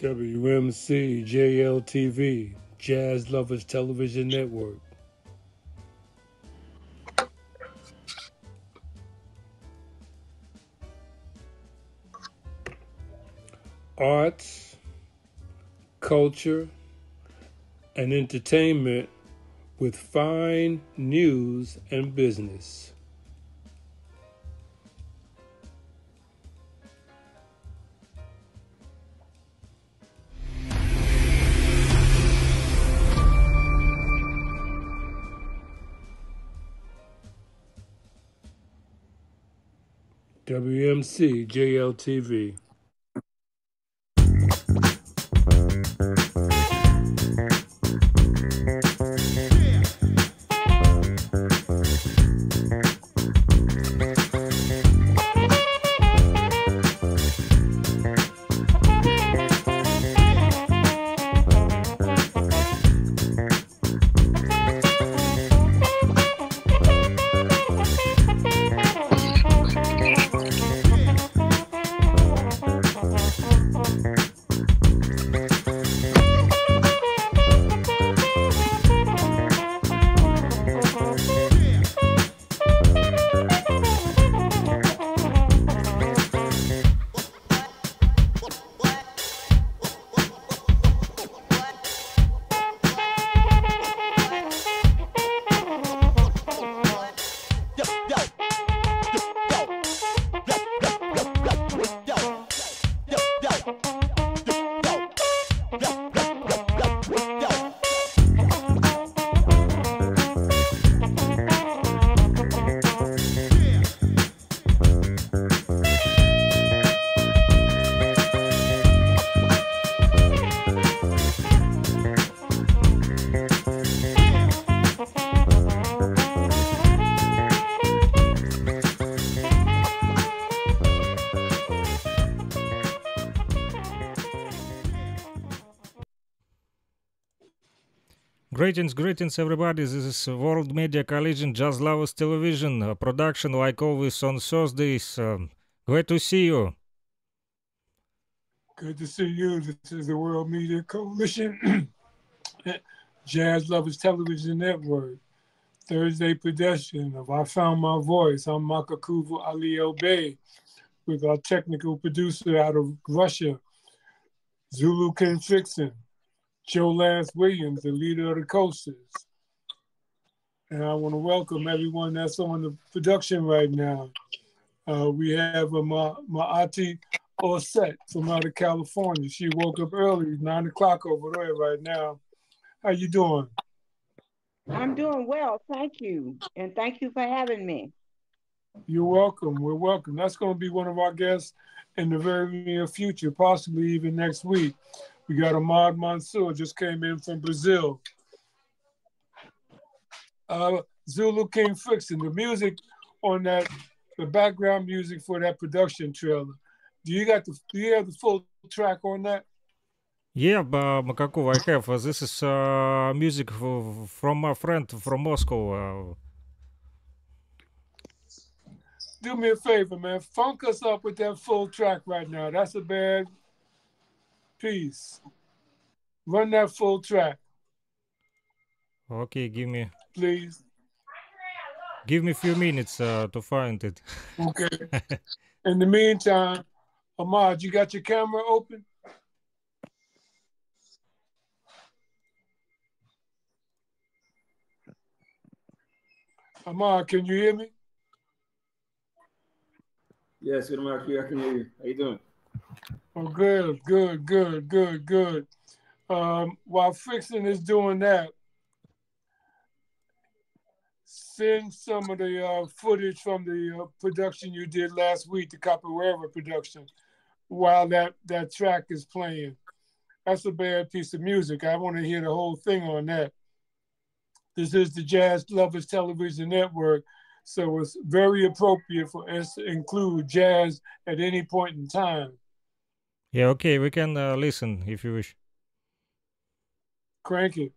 WMCJLTV, Jazz Lovers Television Network. Arts, culture, and entertainment with fine news and business. WMCJLTV. Greetings everybody, this is World Media Collision Jazz Lovers Television production like always on Thursdays. Glad to see you. Good to see you. This is the World Media Coalition Jazz Lovers Television Network. Thursday production of I Found My Voice. I'm Makakuvu Ali Bey with our technical producer out of Russia, Zulu Ken Fixin. Joe Lance Williams, the leader of the Coasters. And I want to welcome everyone that's on the production right now. We have Maati Osset from out of California. She woke up early, 9 o'clock over there right now. How you doing? I'm doing well, thank you. And thank you for having me. You're welcome. We're welcome. That's going to be one of our guests in the very near future, possibly even next week. We got Amar Mansoor, just came in from Brazil. Zulu King Fixin, the music on that, the background music for that production trailer. Do you have the full track on that? Yeah, Makakuv, I have. This is music from my friend from Moscow. Do me a favor, man. Funk us up with that full track right now. That's a bad piece. Run that full track. Okay, please. Give me a few minutes to find it. Okay. In the meantime, Ahmad, you got your camera open? Ahmad, can you hear me? Yes, good morning. I can hear you. How you doing? Oh, good. While Fixin is doing that, send some of the footage from the production you did last week, the Capoeira production, while that track is playing. That's a bad piece of music. I want to hear the whole thing on that. This is the Jazz Lovers Television Network, so it's very appropriate for us to include jazz at any point in time. Yeah, okay, we can listen if you wish. Crank it.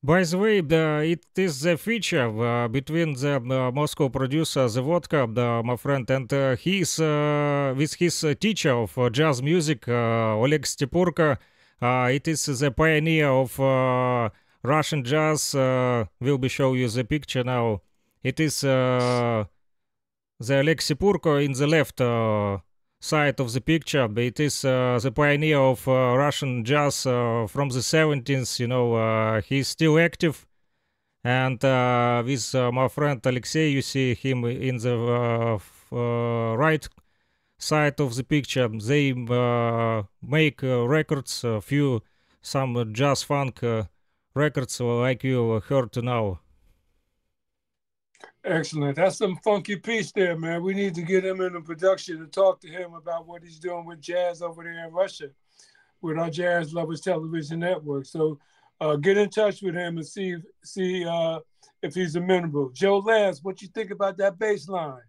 By the way, it is the feature between the Moscow producer, the Vodka, my friend, and he's with his teacher of jazz music, Oleg Stepurko. It is the pioneer of Russian jazz. Will be show you the picture now. It is the Oleg Stepurko in the left side of the picture. It is the pioneer of Russian jazz from the 70s. You know, he's still active. And with my friend Alexei, you see him in the right side of the picture. They make records, some jazz funk records like you heard now. Excellent. That's some funky piece there, man. We need to get him in the production and talk to him about what he's doing with jazz over there in Russia with our Jazz Lovers Television Network. So get in touch with him and see if he's amenable. Joe Lance, what you think about that bass line?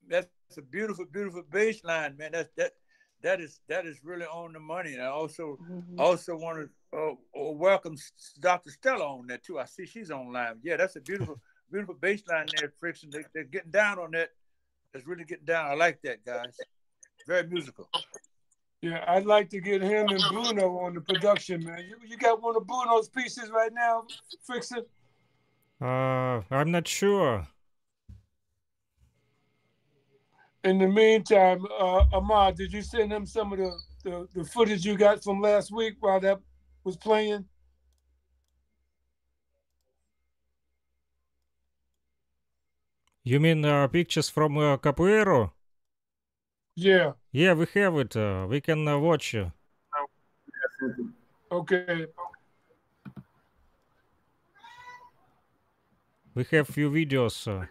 That's a beautiful, beautiful bass line, man. That is really on the money. And I also want to welcome Dr. Stella on that too. I see she's online. Yeah, that's a beautiful beautiful bass line there, Friction. They're getting down on that. It's really getting down. I like that, guys. Very musical. Yeah, I'd like to get him and Bruno on the production, man. You got one of Bruno's pieces right now, Friction? I'm not sure. In the meantime, Amar, did you send him some of the footage you got from last week while that was playing? You mean pictures from Capoeira? Yeah. Yeah, we have it. We can watch. Okay. We have few videos.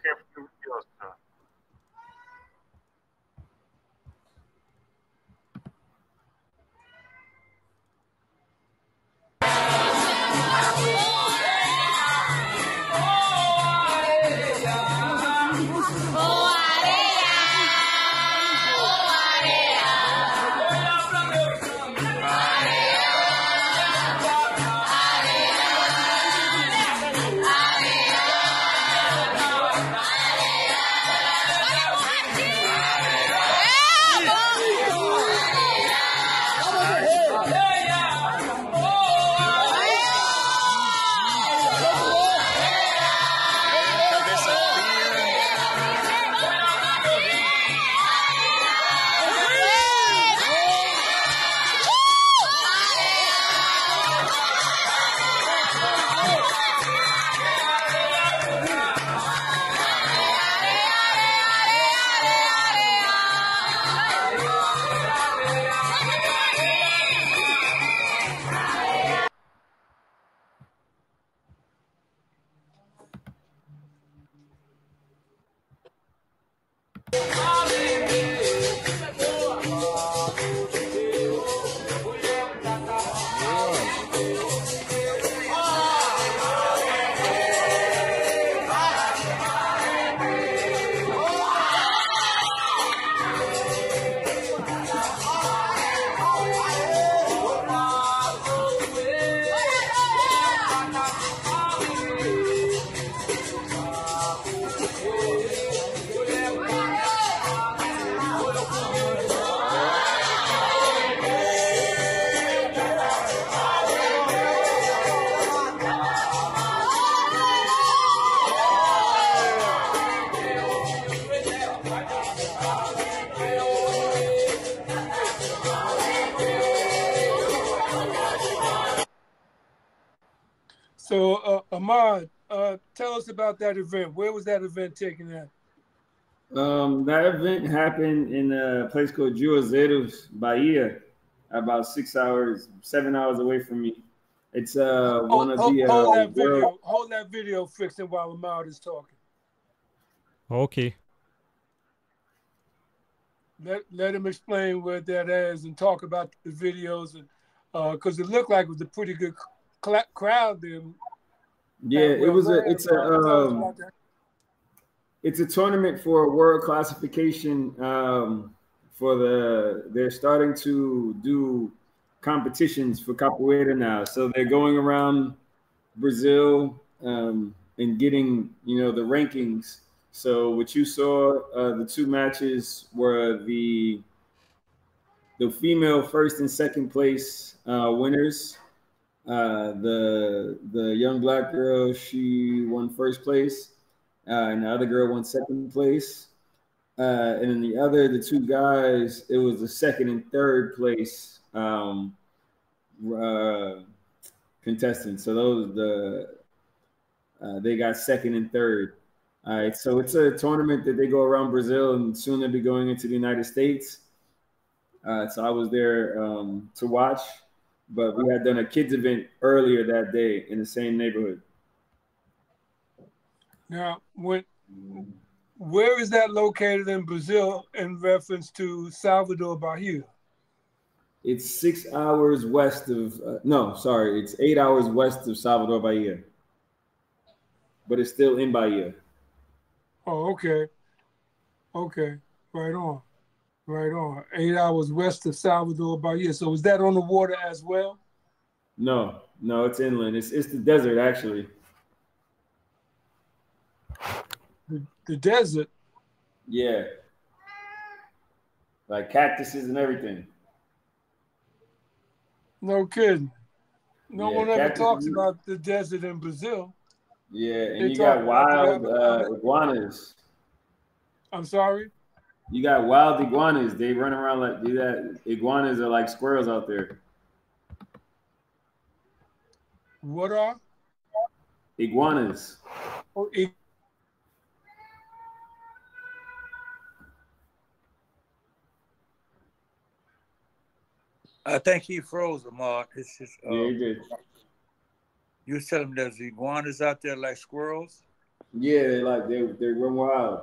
So, Amar, tell us about that event. Where was that event taken at? That event happened in a place called Juazeiros, Bahia, about 7 hours away from me. It's one of the hold that video, Friction, while Amar is talking. Okay. Let him explain what that is and talk about the videos, and because it looked like it was a pretty good crowd there. Yeah, it's a tournament for world classification. They're starting to do competitions for capoeira now. So they're going around Brazil and getting, you know, the rankings. So what you saw, the two matches were the female first and second place winners. The young black girl, she won first place, and the other girl won second place. And then the two guys, it was the second and third place contestants. So they got second and third. All right, so it's a tournament that they go around Brazil, and soon they'll be going into the United States. So I was there to watch, but we had done a kids event earlier that day in the same neighborhood. Now, where is that located in Brazil in reference to Salvador Bahia? It's 6 hours west of, it's 8 hours west of Salvador Bahia. But it's still in Bahia. Oh, okay. Okay, right on. Right on. 8 hours west of Salvador Bahia. So is that on the water as well? No, it's inland. It's the desert, actually. The desert? Yeah. Like cactuses and everything. No kidding. No one ever cactuses. talks about the desert in Brazil. Yeah, and you got wild iguanas. I'm sorry? You got wild iguanas. They run around like do that. Iguanas are like squirrels out there. What are? Iguanas. Oh, I think he froze, Amar. It's just, yeah, he did. You was telling me there's iguanas out there like squirrels? Yeah, they run wild.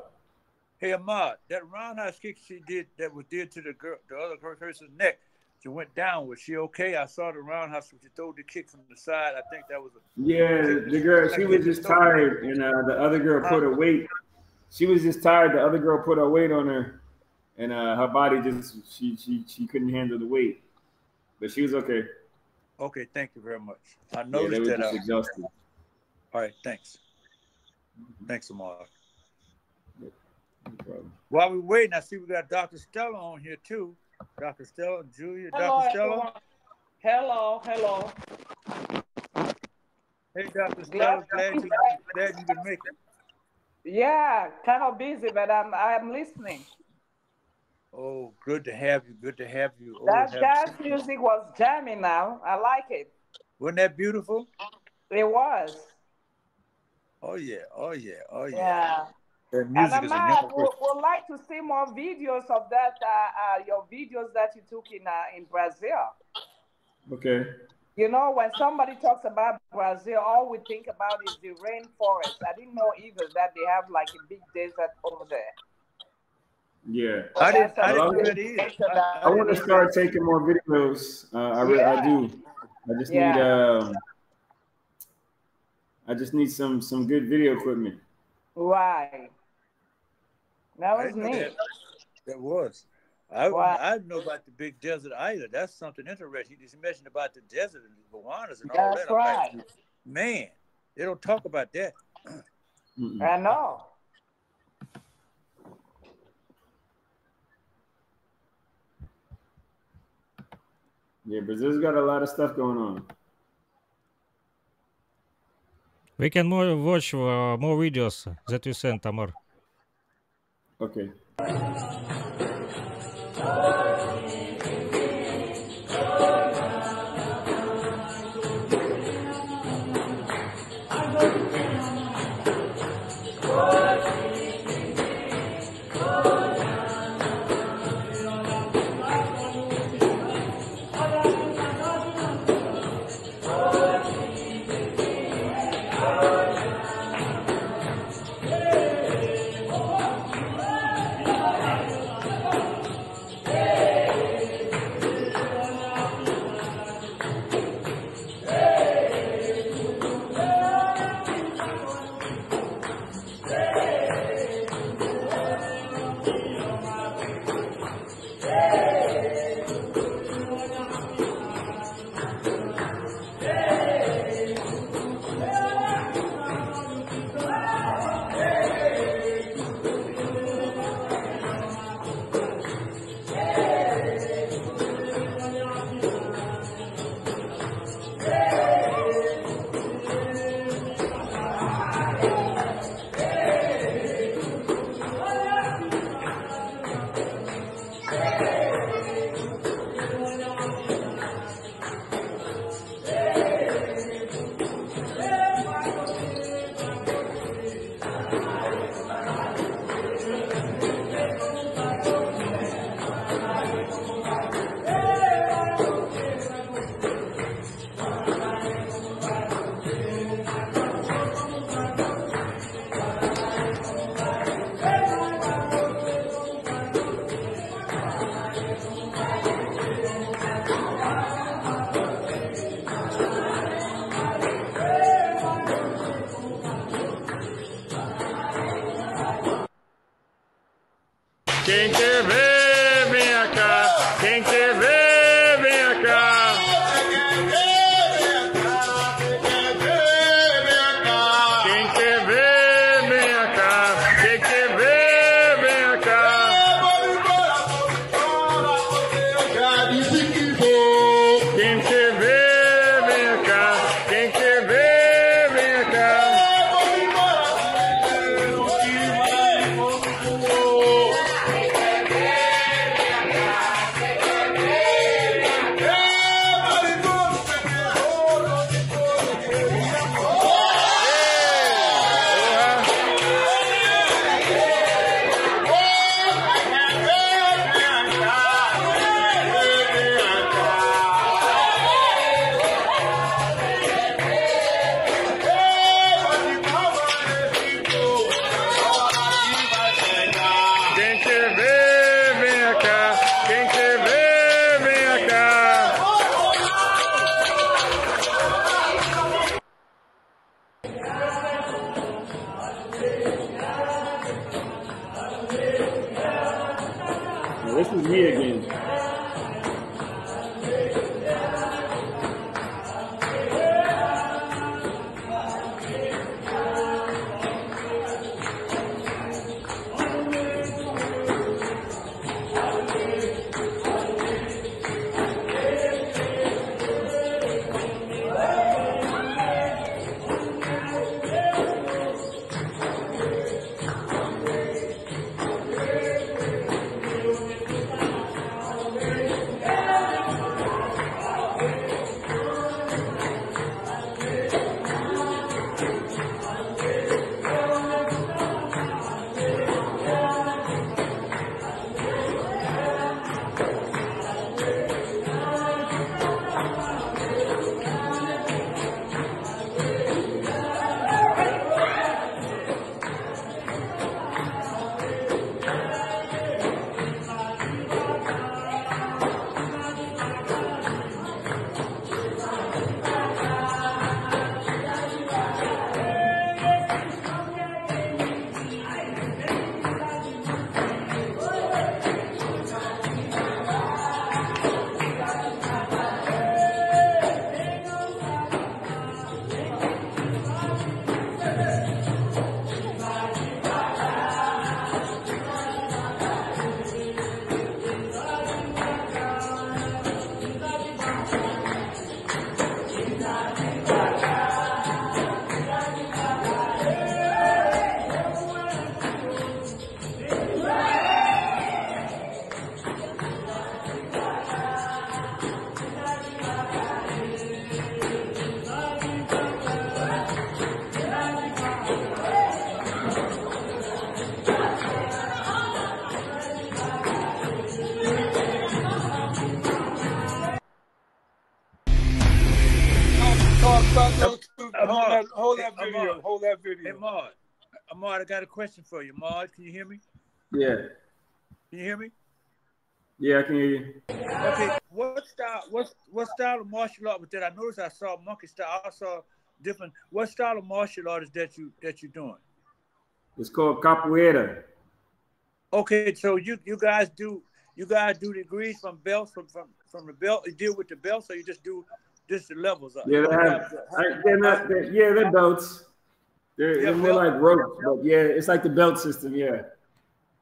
Hey, Amar, that roundhouse kick she did that did to the other person's neck, she went down. Was she okay? I saw the roundhouse when she threw the kick from the side. I think that was the girl. She was just tired, and the other girl put her weight. She was just tired. The other girl put her weight on her, and her body just she couldn't handle the weight, but she was okay. Okay, thank you very much. I noticed they were that. Just exhausted. All right, thanks. Thanks, Amar. No problem. While we're waiting, I see we got Dr. Stella on here too. Dr. Stella, Julia, Hello, Dr. Stella. Everyone. Hello. Hey, Dr. Stella, glad you can make it. Yeah, kind of busy, but I'm listening. Oh, good to have you. Good to have you. That jazz music was jamming now. I like it. Wasn't that beautiful? It was. Oh, yeah. Oh, yeah. Oh, yeah. Yeah. That music and is Amar, would like to see more videos of that, your videos that you took in Brazil. Okay. You know, when somebody talks about Brazil, all we think about is the rainforest. I didn't know either that they have like a big desert over there. Yeah. So I didn't know that either. I want to start taking more videos. I do. I just need some good video equipment. Right. That was neat. That was. I didn't know about the big desert either. That's something interesting. You just mentioned about the desert and the iguanas and all that. That's right. Like, man, they don't talk about that. I know. Yeah, Brazil's got a lot of stuff going on. We can watch more videos that you sent, Amar. Okay. Quem quer ver, vem cá. Quem quer ver, vem cá. Quem quer ver, vem cá. Quem quer ver, vem cá. Quem quer ver, vem cá. Quem quer ver, vem cá. Quem quer ver, vem cá. Quem quer ver, vem cá. Now, this is me again. Talk about those two. Amar, Hold that video. Amar. Hold that video. Hey, Maud. Amar, I got a question for you. Maud, can you hear me? Yeah. Can you hear me? Yeah, I can hear you. Okay. What style of martial art was that? I noticed I saw monkey style. I saw different. What style of martial art is that you're doing? It's called Capoeira. Okay, so you guys do degrees from belts from the belt. You deal with the belts, or you just do just the levels? Yeah, they're belts. They're more like ropes, but yeah, it's like the belt system. Yeah.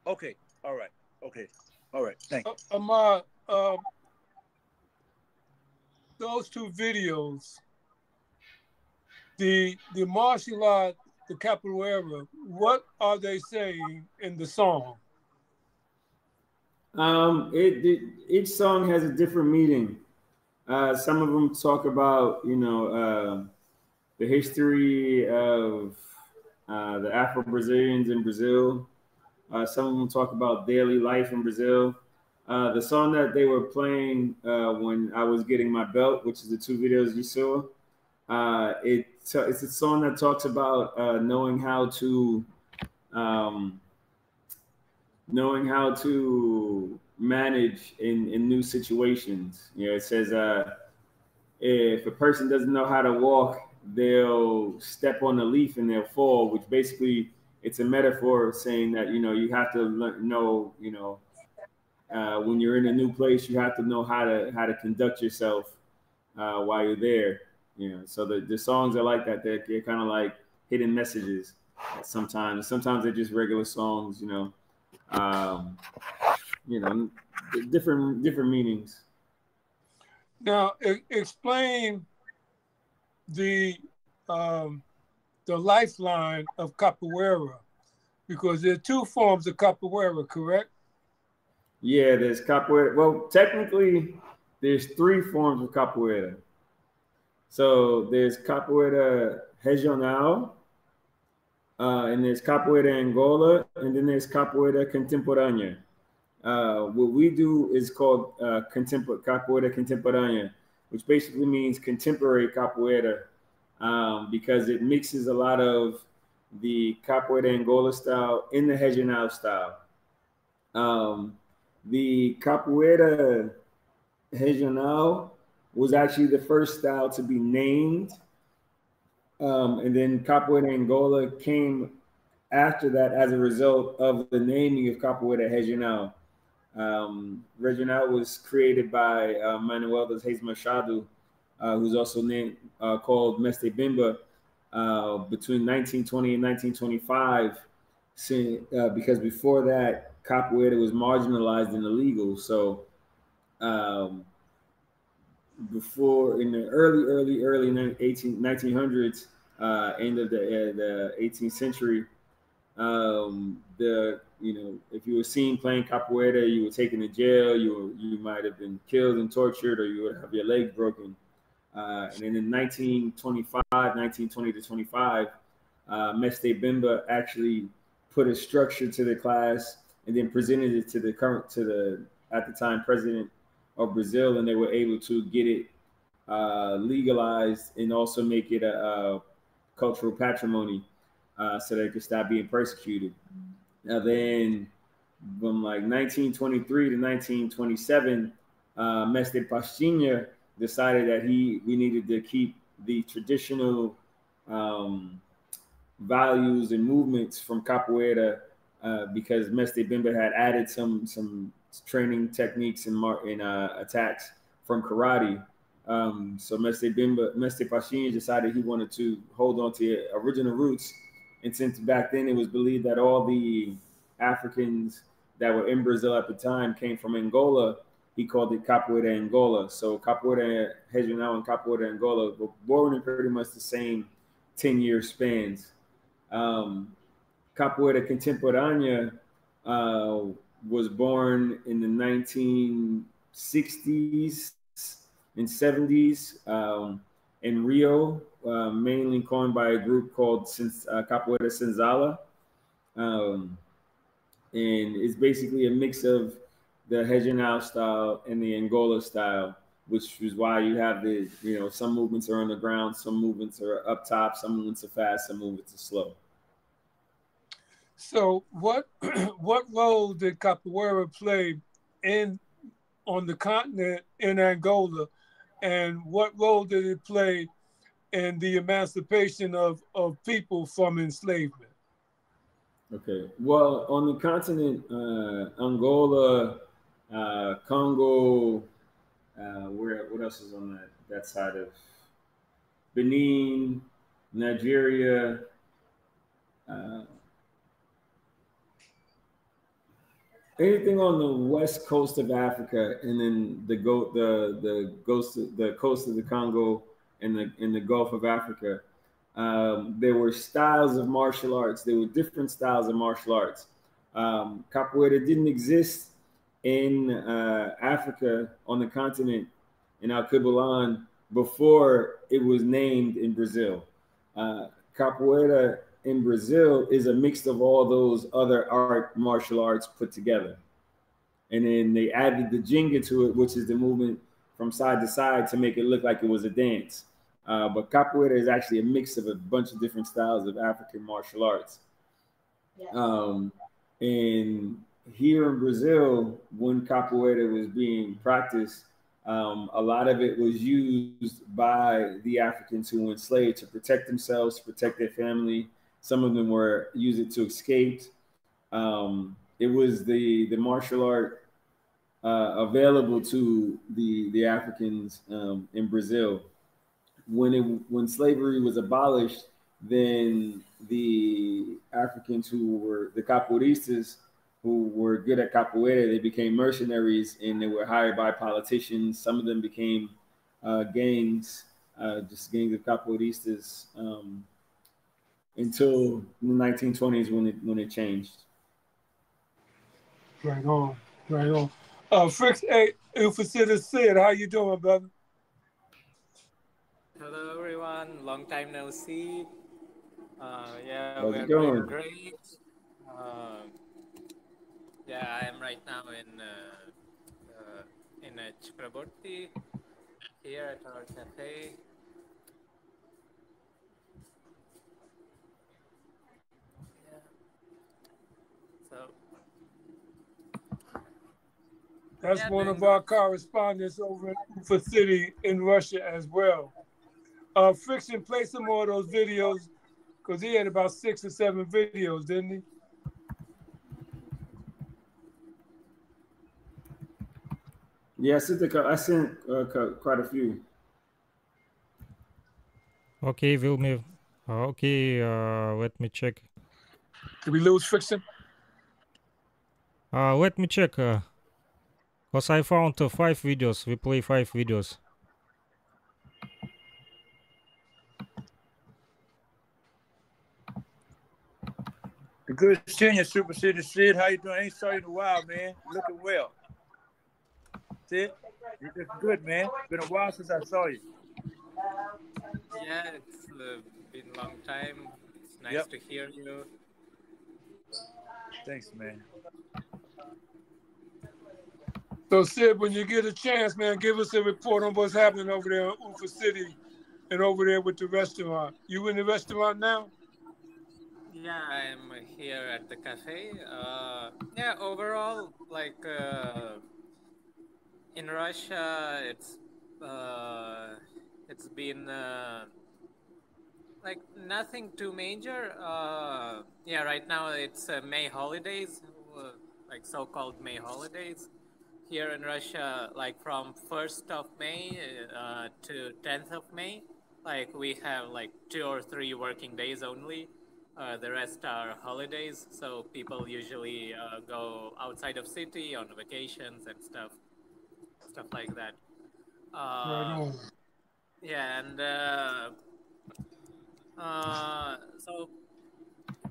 Okay. All right. Okay. All right. Thank you. Amar, those two videos, the martial art, the capoeira, what are they saying in the song? Each song has a different meaning. Some of them talk about, the history of the Afro-Brazilians in Brazil. Some of them talk about daily life in Brazil. The song that they were playing when I was getting my belt, which is the two videos you saw, it's a song that talks about knowing how to manage in new situations. It says if a person doesn't know how to walk, they'll step on a leaf and they'll fall, which basically it's a metaphor saying that, you know, you have to know, you know, when you're in a new place, you have to know how to conduct yourself while you're there. You know, so the songs are like that. They're kind of like hidden messages. Sometimes they're just regular songs. You know, different meanings. Now, explain the lifeline of capoeira, because there are two forms of capoeira, correct? Yeah, there's capoeira. Well, technically, there's three forms of capoeira. So there's capoeira regional, and there's capoeira Angola, and then there's capoeira contemporânea. What we do is called capoeira contemporânea, which basically means contemporary capoeira, because it mixes a lot of the capoeira Angola style in the regional style. The capoeira regional was actually the first style to be named, and then capoeira Angola came after that as a result of the naming of capoeira regional. Regional was created by Manuel dos Reis Machado, who's also named called Mestre Bimba, between 1920 and 1925, because before that, capoeira was marginalized and illegal. So before, in the early 1900s, end of the 18th century, if you were seen playing capoeira, you were taken to jail. You might have been killed and tortured, or you would have your leg broken. And then in 1920 to 25, Mestre Bimba actually put a structure to the class and then presented it to the at the time president of Brazil, and they were able to get it legalized and also make it a cultural patrimony, so they could stop being persecuted. Now then, from like 1923 to 1927, Mestre Pastinha decided that we needed to keep the traditional values and movements from capoeira, because Mestre Bimba had added some training techniques and attacks from karate. So Mestre Pashinha decided he wanted to hold on to original roots. And since back then it was believed that all the Africans that were in Brazil at the time came from Angola, he called it Capoeira Angola. So Capoeira Regional and Capoeira Angola were born in pretty much the same 10-year spans. Capoeira Contemporânea was born in the 1960s and 70s in Rio, mainly coined by a group called Capoeira Senzala. And it's basically a mix of the regional style and the Angola style, which is why you have some movements are on the ground, some movements are up top, some movements are fast, some movements are slow. So what role did capoeira play on the continent in Angola, and what role did it play in the emancipation of people from enslavement? Okay, well, on the continent, Angola, Congo, what else is on that side of Benin, Nigeria, anything on the west coast of Africa, and then the coast of the Congo and the Gulf of Africa. There were styles of martial arts. There were different styles of martial arts. Capoeira didn't exist in Africa on the continent in Alkebulan before it was named in Brazil. Capoeira in Brazil is a mix of all those other martial arts put together. And then they added the Jenga to it, which is the movement from side to side to make it look like it was a dance. But capoeira is actually a mix of a bunch of different styles of African martial arts. And here in Brazil, when capoeira was being practiced, a lot of it was used by the Africans who were enslaved to protect themselves, to protect their family, Some of them were use it to escape. It was the martial art available to the Africans in Brazil. When slavery was abolished, then the Africans who were the capoeiristas, who were good at capoeira, they became mercenaries and they were hired by politicians. Some of them became gangs, just gangs of capoeiristas, until the 1920s when it changed. Right on, right on. Fricks, hey, Ufacita Sid, how you doing, brother? Hello everyone, long time no see. Yeah, How's we're it doing going? great. Uh, yeah, I am right now in Chakraborty here at our cafe. Yeah. So That's yeah, one doing of good. our correspondents over in Ufa City in Russia as well. Friction, play some more of those videos because he had about 6 or 7 videos, didn't he? Yeah, I sent quite a few. Okay, Wilmy. Okay, let me check. Did we lose Friction? Let me check. Because I found 5 videos. We play 5 videos. The good senior Super City Sid, how you doing? Ain't saw you in a while, man. Looking well. Sid, you looking good, man. Been a while since I saw you. Yeah, it's been a long time. It's nice Yep. to hear you. Thanks, man. So, Sid, when you get a chance, man, give us a report on what's happening over there in Ufa City and over there with the restaurant. You in the restaurant now? Yeah, I'm here at the cafe. Yeah, overall, like in Russia, it's been like nothing too major. Yeah, right now it's May holidays, like so-called May holidays here in Russia. Like from 1st of May to 10th of May, like we have like 2 or 3 working days only. The rest are holidays, so people usually go outside of city on vacations and stuff like that. Right on. Yeah, and so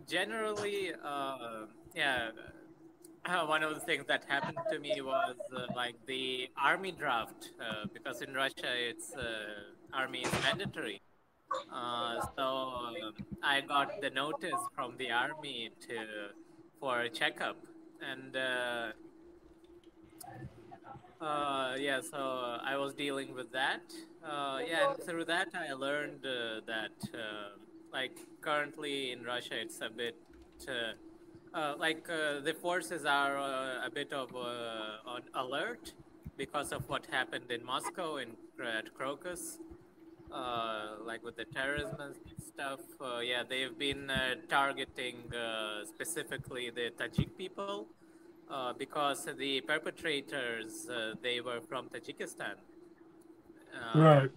generally, yeah, one of the things that happened to me was like the army draft, because in Russia it's army is mandatory. So I got the notice from the army for a checkup, and yeah, so I was dealing with that. Yeah, and through that I learned that like currently in Russia it's a bit like the forces are a bit of on alert because of what happened in Moscow and at Crocus, like with the terrorism and stuff. Yeah, they've been targeting specifically the Tajik people because the perpetrators they were from Tajikistan. Uh, Right.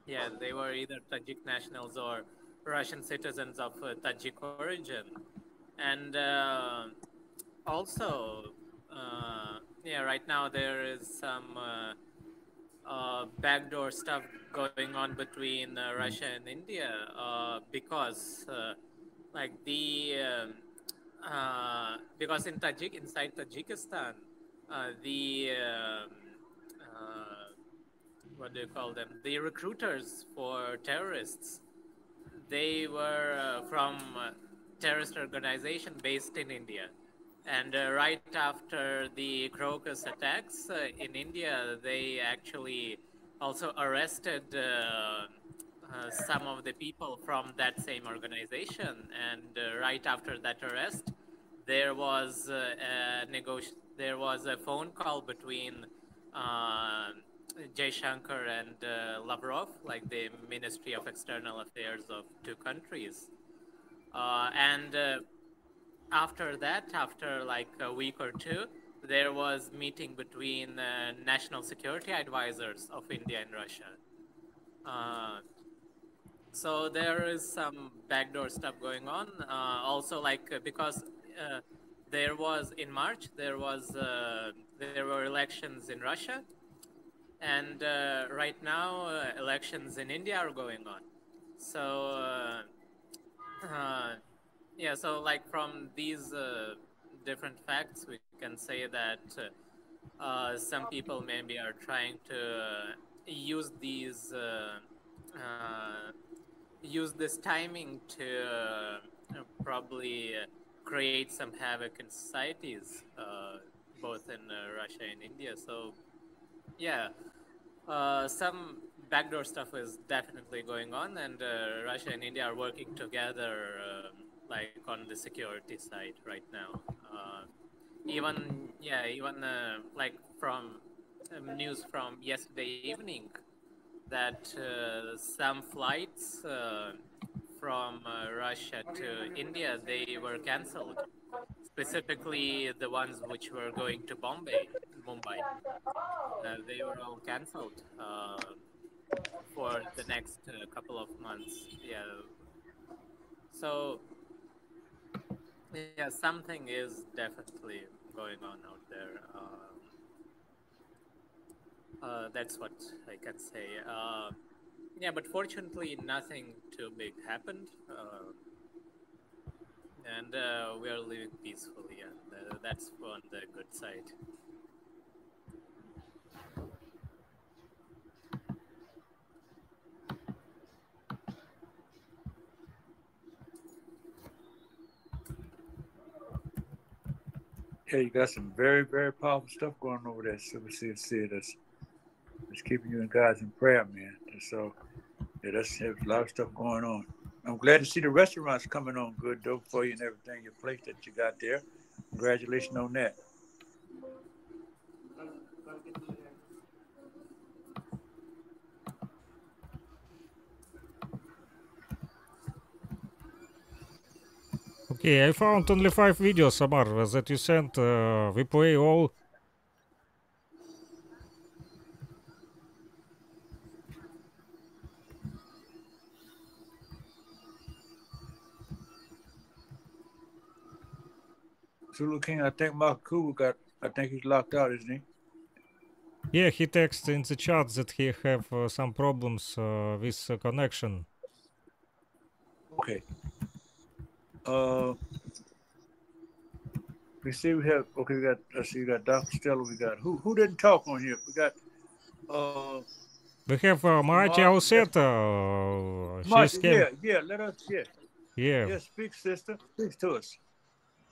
yeah, they were either Tajik nationals or Russian citizens of Tajik origin, and also, yeah, right now there is some backdoor stuff going on between Russia and India because, like because inside Tajikistan, the what do you call them? The recruiters for terrorists, they were from terrorist organization based in India. And right after the Crocus attacks in India, they actually also arrested some of the people from that same organization. And right after that arrest, there was there was a phone call between uh, Jaishankar and Lavrov, like the Ministry of External Affairs of 2 countries. And after that, after like a week or two, there was meeting between national security advisors of India and Russia. So there is some backdoor stuff going on. Also, like because there was in March, there were elections in Russia, and right now elections in India are going on. So yeah, so like from these different facts, we can say that some people maybe are trying to use these. Use this timing to probably create some havoc in societies, both in Russia and India. So, yeah, some backdoor stuff is definitely going on, and Russia and India are working together, like on the security side right now. Even like from news from yesterday evening that some flights from Russia to India, they were cancelled, specifically the ones which were going to Mumbai. They were all cancelled for the next couple of months. Yeah. So, yeah, something is definitely going on out there. That's what I can say. Yeah, but fortunately, nothing too big happened, and we are living peacefully, and that's on the good side. Yeah, you got some very, very powerful stuff going over there, Super CFC. That's keeping you in God's in prayer, man. So, yeah, that's a lot of stuff going on. I'm glad to see the restaurants coming on good, though, for you and everything, your place that you got there. Congratulations on that. Okay, I found only 5 videos, Amar, that you sent. We play all. Zulu King, I think I think he's locked out, isn't he? Yeah, he texted in the chat that he have some problems with connection. Okay. We see we got you got Dr. Stella, we got who didn't talk on here? We got We have Marty Amar, Alseta. She's Marcia, yeah, let us Yeah. speak, sister. Speak to us.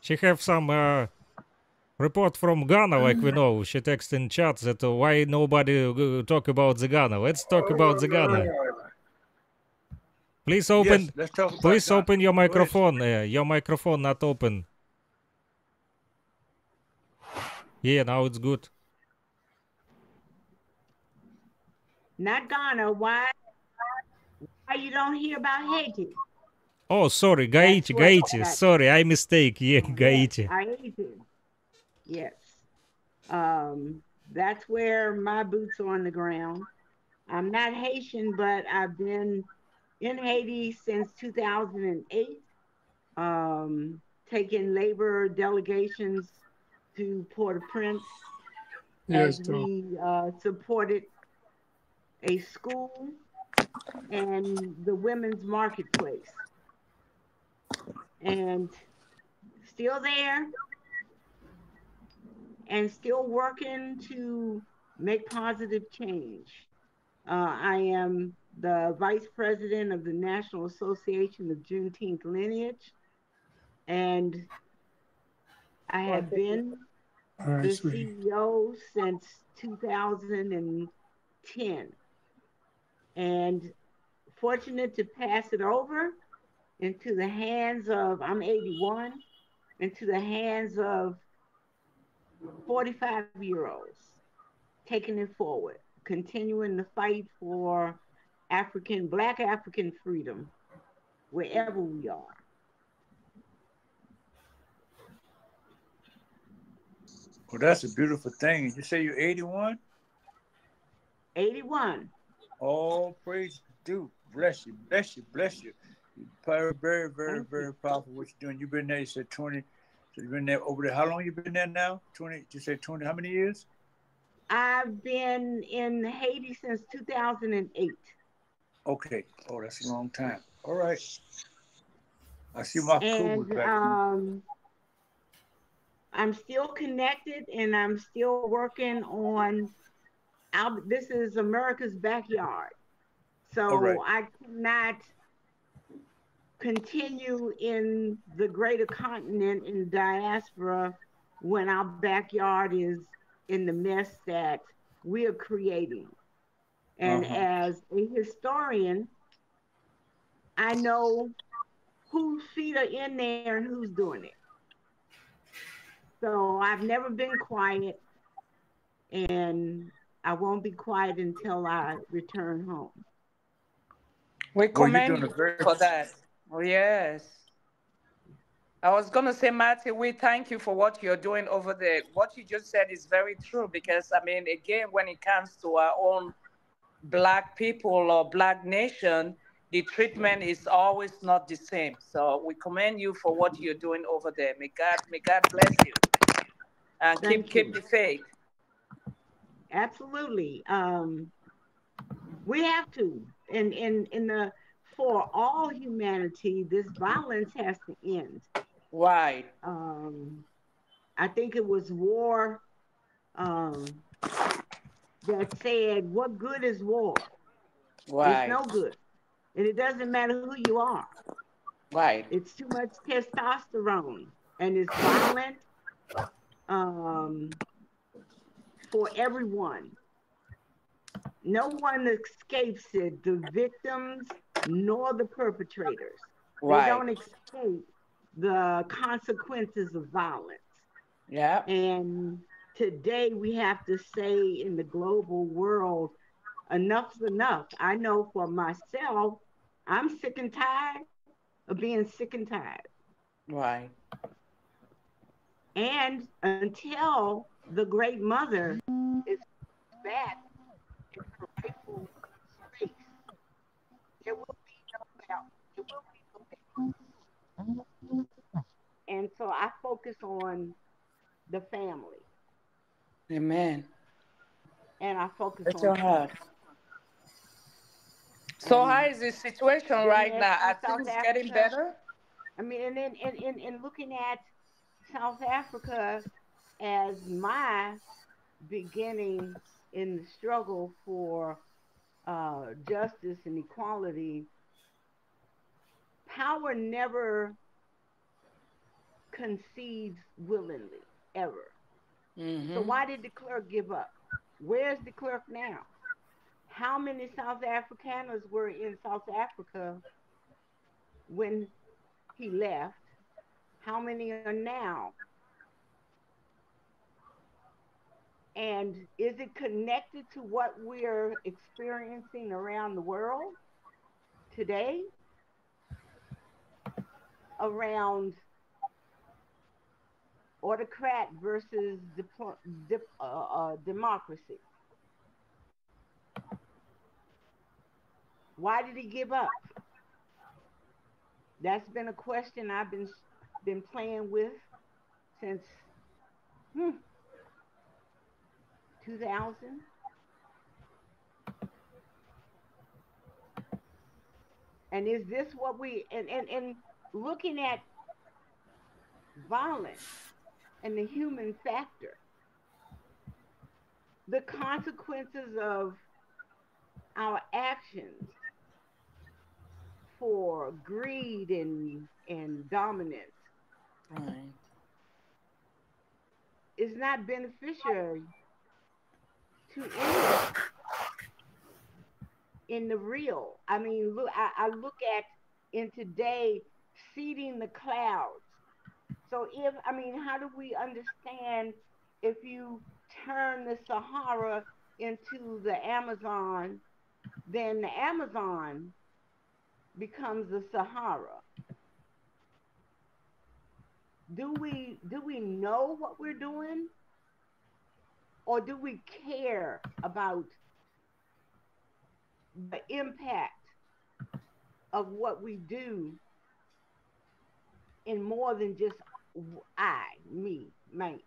She have some report from Ghana, like we know. She texted in chat that why nobody talk about the Ghana. Let's talk about the Ghana. Please open. Yes, let's talk about please Ghana. open your microphone. Your microphone not open. Yeah, now it's good. Not Ghana. Why you don't hear about Haiti? Oh, sorry, Gaiti. Sorry, I mistake. Yeah, Gaiti. Haiti. Yes. That's where my boots are on the ground. I'm not Haitian, but I've been in Haiti since 2008, taking labor delegations to Port-au-Prince as we supported a school and the women's marketplace. And still there and still working to make positive change. I am the vice president of the National Association of Juneteenth Lineage, and I have been the CEO since 2010, and fortunate to pass it over into the hands of, I'm 81, into the hands of 45-year-olds, taking it forward, continuing to fight for Black African freedom wherever we are. Well, that's a beautiful thing. You say you're 81? 81. All praise due. Bless you, bless you, bless you. Very, very, very, Thank you. very powerful what you're doing. You've been there, you said 20. So you've been there over there. How long you been there now? 20, you said 20, how many years? I've been in Haiti since 2008. Okay. Oh, that's a long time. All right. I see my Kuba's And back. I'm still connected and I'm still working on this is America's backyard. All right. So I cannot continue in the greater continent in diaspora when our backyard is in the mess that we are creating. And Uh-huh. as a historian, I know whose feet are in there and who's doing it. So I've never been quiet, and I won't be quiet until I return home. We Well, you're commend doing a you very for that. Oh, yes. I was going to say, Matty, we thank you for what you're doing over there. What you just said is very true because, I mean, again, when it comes to our own Black people or Black nation, the treatment is always not the same. So we commend you for what you're doing over there. May God bless you and Thank keep you. the faith. Absolutely. We have to. In the for all humanity, this violence has to end. Right. I think it was War that said, "What good is war? It's Right. no good, and it doesn't matter who you are. Right. It's too much testosterone, and it's violent um, for everyone. No one escapes it, the victims nor the perpetrators. They Right. don't escape the consequences of violence. Yeah. And today we have to say in the global world, enough's enough. I know for myself, I'm sick and tired of being sick and tired. Right. And until the great mother is back in her rightful space, there will be no balance. There will be no balance. And so I focus on the family Amen. and I focus That's on your peace. heart. So how And is the situation then right as now? for Are South things getting Africa, better? I mean, and then in looking at South Africa as my beginning in the struggle for justice and equality, power never concedes willingly, ever. So Mm-hmm. why did de Klerk give up? Where's de Klerk now? How many South Afrikaners were in South Africa when he left? How many are now? And is it connected to what we're experiencing around the world today around autocrat versus democracy? Why did he give up? That's been a question I've been playing with since 2000. And is this what we and looking at violence and the human factor, the consequences of our actions for greed and dominance Right. is not beneficial to any of us in the real. I mean, look, I look at in today seeding the clouds. So if I mean, how do we understand if you turn the Sahara into the Amazon, then the Amazon becomes the Sahara? Do we know what we're doing? or do we care about the impact of what we do in more than just I, me, my,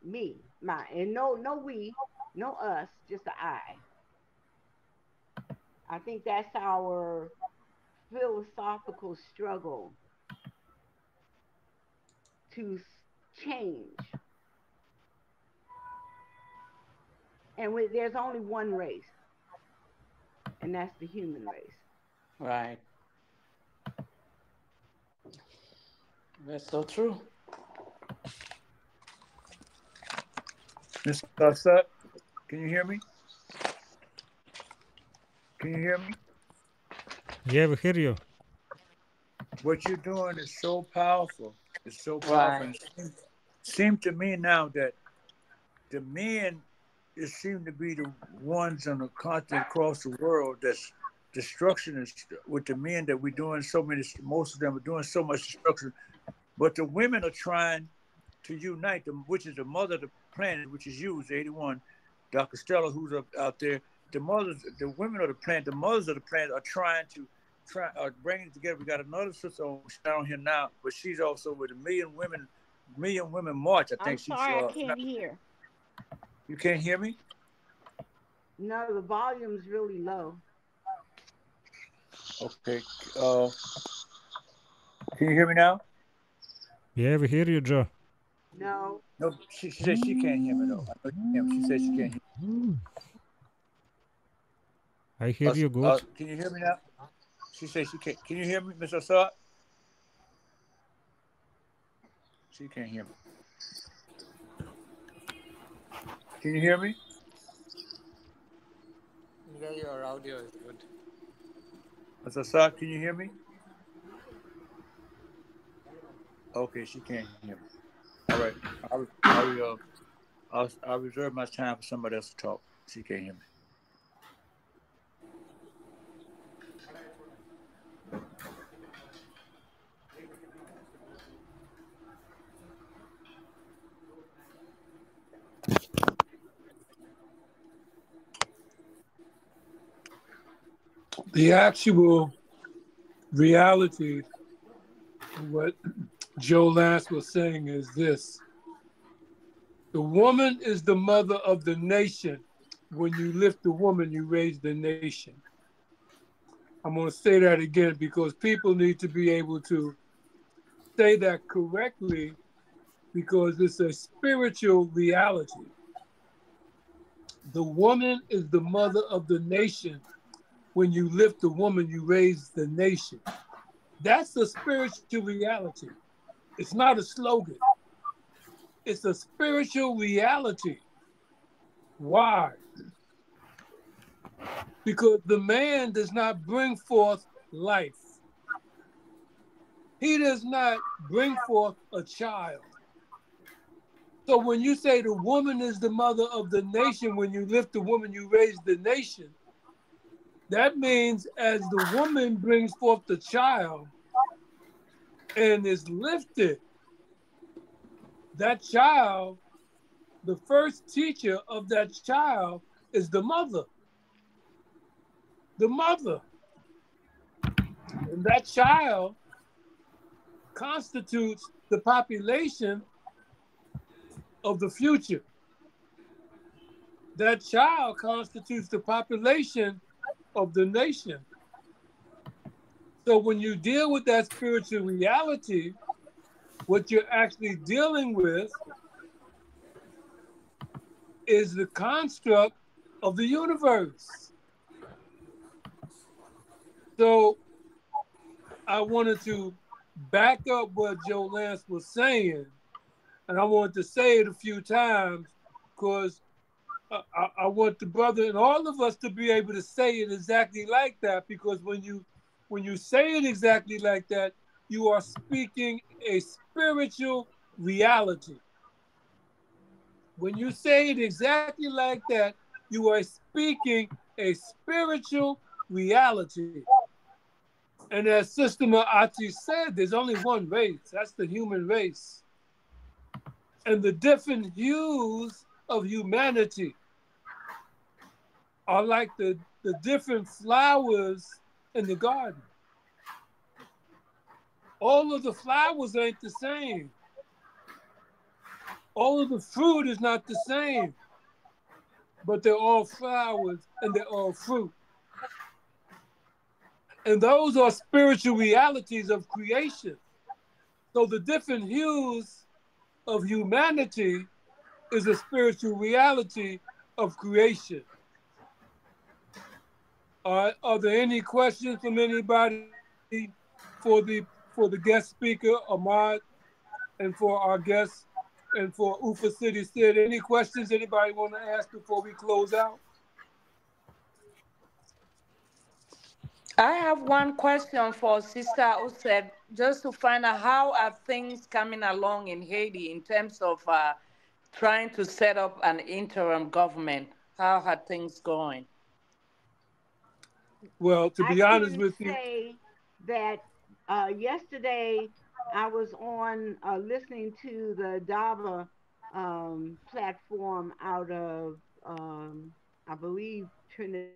and no we, no us, just the I. I think that's our philosophical struggle to change. And there's only one race, and that's the human race. Right. That's so true. Mr. Assad, can you hear me? Can you hear me? Yeah, we hear you. What you're doing is so powerful. It's so powerful. Right. It seems to me now that the men seem to be the ones on the continent across the world that's destruction is with the men that we're doing so many, most of them are doing so much destruction. But the women are trying to unite them, which is the mother of the planet, which is you, 81, Dr. Stella, who's out there. The women of the planet, the mothers of the planet are trying to bring it together. We got another sister on here now, but she's also with a Million Women March. I think I'm sorry, I can't hear. You can't hear me? No, the volume's really low. Okay. Can you hear me now? Yeah, we hear you, Joe. No. No, she said she can't hear me though. I know she can. She said she can't hear me. I hear you good. Can you hear me now? She said she can't. Can you hear me, Mr. Assad? She can't hear me. Can you hear me? Yeah, your audio is good. Mr. Assad, can you hear me? Okay, she can't hear me. All right. I'll reserve my time for somebody else to talk. She can't hear me. The actual reality of what Joe Lance was saying is this. The woman is the mother of the nation. When you lift the woman, you raise the nation. I'm going to say that again because people need to be able to say that correctly because it's a spiritual reality. The woman is the mother of the nation. When you lift the woman, you raise the nation. That's a spiritual reality. It's not a slogan. It's a spiritual reality. Why? Because the man does not bring forth life. He does not bring forth a child. So when you say the woman is the mother of the nation, when you lift the woman, you raise the nation. That means as the woman brings forth the child and is lifted, that child, the first teacher of that child is the mother. The mother. And that child constitutes the population of the future. That child constitutes the population of the nation. So when you deal with that spiritual reality, what you're actually dealing with is the construct of the universe. So I wanted to back up what Joe Lance was saying, and I wanted to say it a few times because I want the brother and all of us to be able to say it exactly like that, because when you say it exactly like that, you are speaking a spiritual reality. When you say it exactly like that, you are speaking a spiritual reality. And as Sister Ma'ati said, there's only one race. That's the human race. And the different hues of humanity are like the different flowers in the garden. All of the flowers ain't the same. All of the fruit is not the same, but they're all flowers and they're all fruit. And those are spiritual realities of creation. So the different hues of humanity is a spiritual reality of creation. Are there any questions from anybody for the guest speaker, Ahmad, and for our guests and for Ufa City Sid? Any questions anybody want to ask before we close out? I have one question for Sister who said just to find out how are things coming along in Haiti in terms of trying to set up an interim government. How are things going? Well, to I be honest can with you, say that yesterday I was on listening to the DABA platform out of, I believe, Trinidad.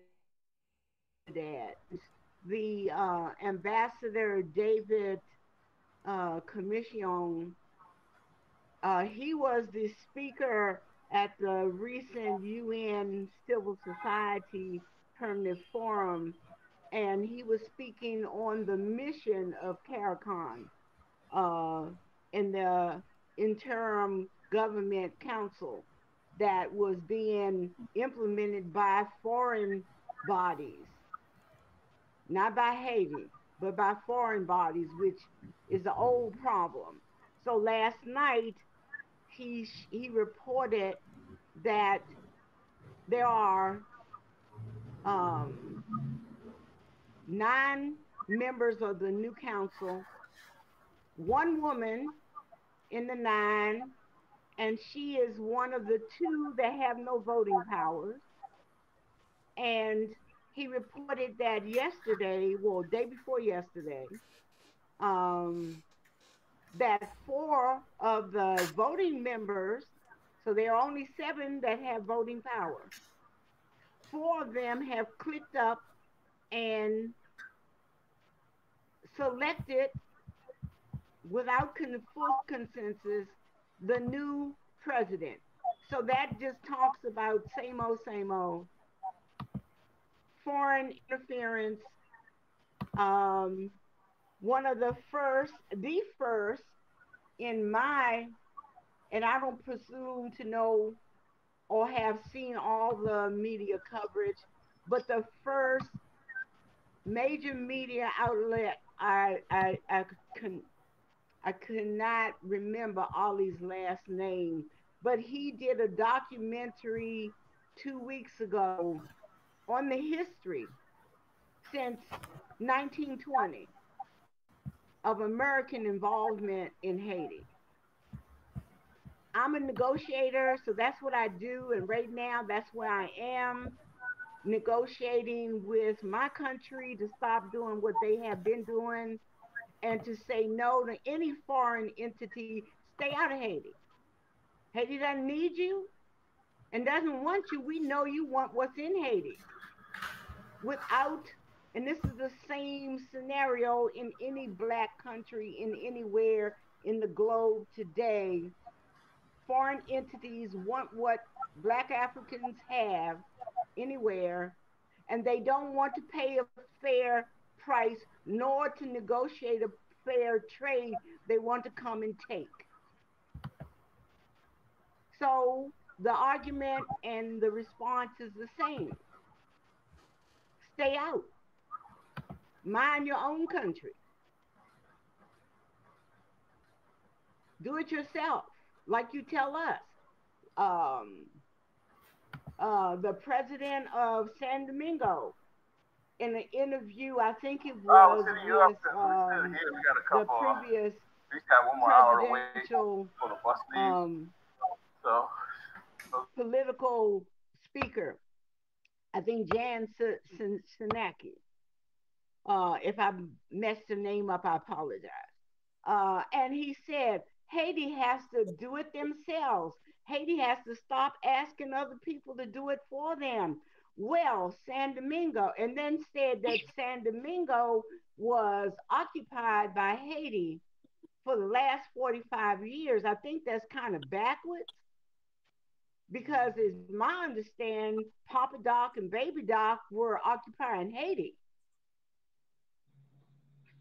The Ambassador David Commission, he was the speaker at the recent UN Civil Society Permanent Forum, and he was speaking on the mission of CARICOM in the interim government council that was being implemented by foreign bodies, not by Haiti, but by foreign bodies, which is the old problem. So last night he reported that there are um, 9 members of the new council, one woman in the 9, and she is one of the 2 that have no voting powers. And he reported that yesterday, well, day before yesterday, um, that 4 of the voting members, so there are only 7 that have voting power, 4 of them have clicked up and selected without full consensus the new president. So that just talks about same old foreign interference. Um, One of the first in my, and I don't presume to know or have seen all the media coverage, but the first major media outlet can I could not remember Ollie's last name, but he did a documentary 2 weeks ago on the history since 1920 of American involvement in Haiti. I'm a negotiator, so that's what I do. And right now, that's where I am negotiating with my country to stop doing what they have been doing and to say no to any foreign entity. Stay out of Haiti. Haiti doesn't need you and doesn't want you. We know you want what's in Haiti. Without, and this is the same scenario in any black country, in anywhere in the globe today. Foreign entities want what black Africans have anywhere, and they don't want to pay a fair price nor to negotiate a fair trade. They want to come and take. So the argument and the response is the same. Stay out. Mind your own country. Do it yourself, like you tell us. Um, the president of San Domingo, in an interview, I think it was with the previous presidential political speaker, I think Jan Senaki. If I messed the name up, I apologize. And he said, Haiti has to do it themselves. Haiti has to stop asking other people to do it for them. Well, San Domingo, and then said that San Domingo was occupied by Haiti for the last 45 years. I think that's kind of backwards because it's my understanding Papa Doc and Baby Doc were occupying Haiti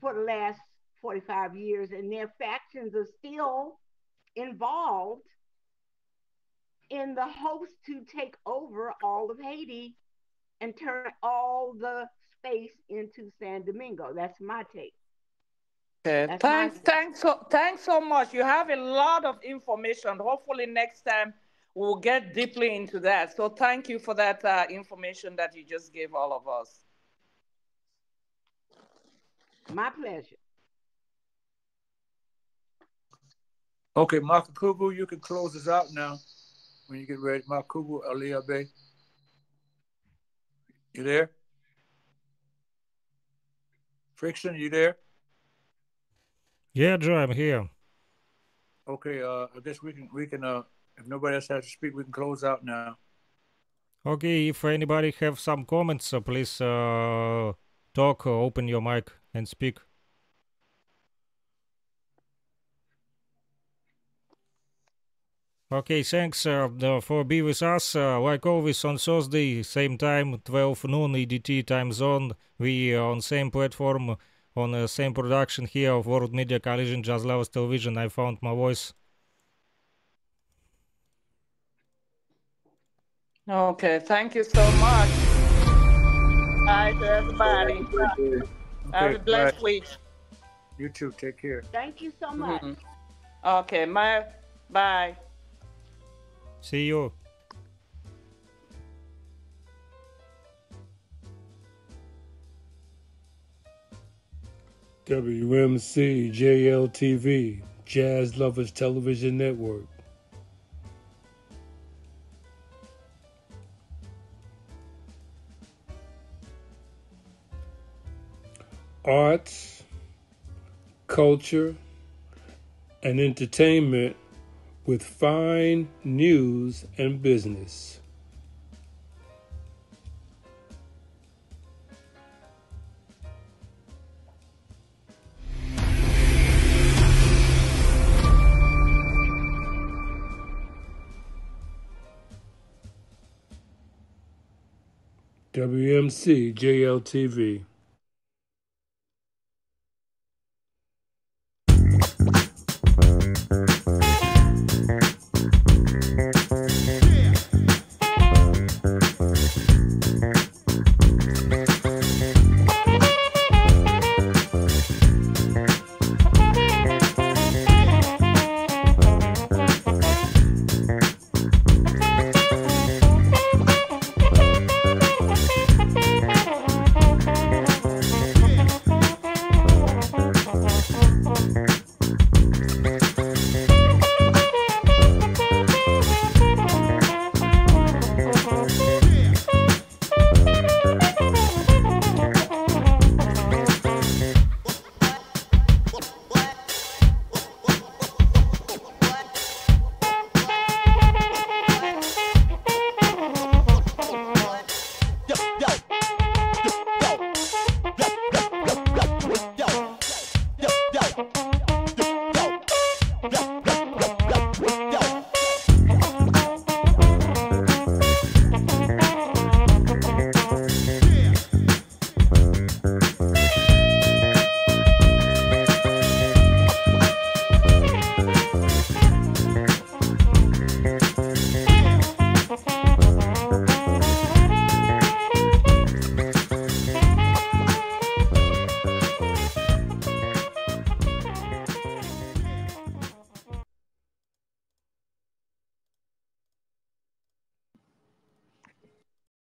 for the last 45 years, and their factions are still involved in the hopes to take over all of Haiti and turn all the space into San Domingo. That's my take. Okay, That's my thanks, take. thanks so much. You have a lot of information. Hopefully, next time we'll get deeply into that. So, thank you for that information that you just gave all of us. My pleasure. Okay, Makakubu, you can close us out now when you get ready. Makakubu Aliyah Bey. You there? Friction, you there? Yeah, Joe, I'm here. Okay, I guess we can if nobody else has to speak, we can close out now. Okay, if anybody have some comments, please talk, open your mic and speak. Okay, thanks for being with us. Like always on Thursday, same time, 12 noon EDT time zone. We on same platform, on the same production here of World Media Coalition, Jazz Lovers Television. I found my voice. Okay, thank you so much. Bye to everybody. Have a Okay, blessed bye. week. You too. Take care. Thank you so much. Okay, bye. See you. WMCJLTV, Jazz Lovers Television Network. Arts, culture, and entertainment with fine news and business. WMCJLTV.